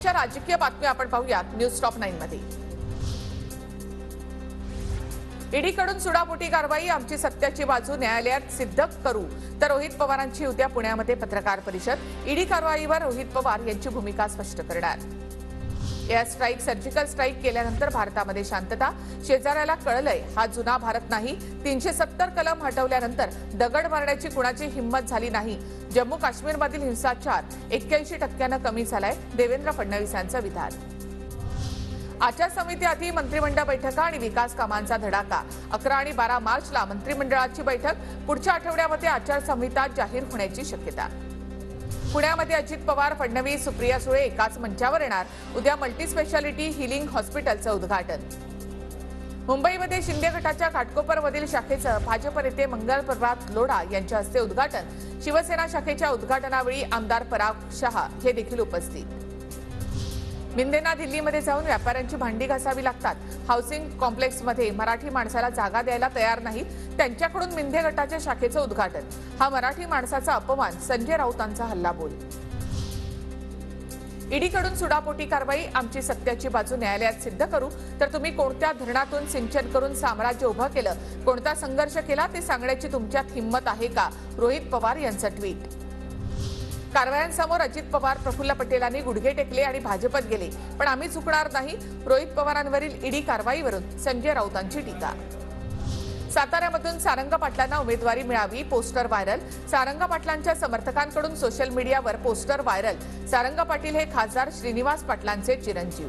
राजकीय बातम्या आपण पाहूयात न्यूज टॉप 9 मध्ये। ईडीकडून सुडापोटी कारवाई, आमची सत्याची बाजू न्यायालयात सिद्ध करू। तर रोहित पवारांची उद्या पुण्यामध्ये पत्रकार परिषद। ईडी कारवाईवर रोहित पवार यांची भूमिका स्पष्ट करणार। एअर स्ट्राईक, सर्जिकल स्ट्राईक केल्यानंतर भारतामध्ये शांतता। शेजाऱ्याला कळलंय हा जुना भारत नाही। 370 कलम हटवल्यानंतर दगड मारण्याची कुणाची हिंमत झाली नाही। जम्मू काश्मीरमधील हिंसाचार 81% कमी झालाय, देवेंद्र फडणवीस यांचं विधान। आचारसंहिते आधी मंत्रिमंडळ बैठका आणि विकास कामांचा धडाका। 11 आणि 12 मार्चला मंत्रिमंडळाची बैठक। पुढच्या आठवड्यामध्ये आचारसंहिता जाहीर होण्याची शक्यता। पुण्यामध्ये अजित पवार, फडणवीस, सुप्रिया सुळे एकाच मंचावर येणार। उद्या मल्टी स्पेशालिटी हिलिंग हॉस्पिटलचं उद्घाटन। मुंबईमध्ये शिंदे गटाच्या घाटकोपरमधील शाखेचं भाजप नेते मंगल प्रभात लोढा यांच्या हस्ते उद्घाटन। शिवसेना शाखेच्या उद्घाटनावेळी आमदार पराग शहा हे देखील उपस्थित। मिंदेंना दिल्लीमध्ये जाऊन व्यापाऱ्यांची भांडी घासावी लागतात। हाऊसिंग कॉम्प्लेक्समध्ये मराठी माणसाला जागा द्यायला तयार नाही, त्यांच्याकडून मिंदे गटाच्या शाखेचं उद्घाटन। हा मराठी माणसाचा अपमान, संजय राऊतांचा हल्लाबोल। ईडीकडून सुडापोटी कारवाई, आमची सत्याची बाजू न्यायालयात सिद्ध करू। तर तुम्ही कोणत्या धरणातून सिंचन करून साम्राज्य उभं केलं, कोणता संघर्ष केला ते सांगण्याची तुमच्यात हिंमत आहे का? रोहित पवार यांचं ट्विट। कारवायांसमोर अजित पवार, प्रफुल्ल पटेलांनी गुडघे टेकले आणि भाजपत गेले, पण आम्ही चुकणार नाही। रोहित पवारांवरील ईडी कारवाईवरून संजय राऊतांची टीका। साताऱ्यामधून सारंग पाटलांना उमेदवारी मिळावी, पोस्टर व्हायरल। सारंग पाटलांच्या समर्थकांकडून सोशल मीडियावर पोस्टर व्हायरल। सारंग पाटील हे खासदार श्रीनिवास पाटलांचे चिरंजीव।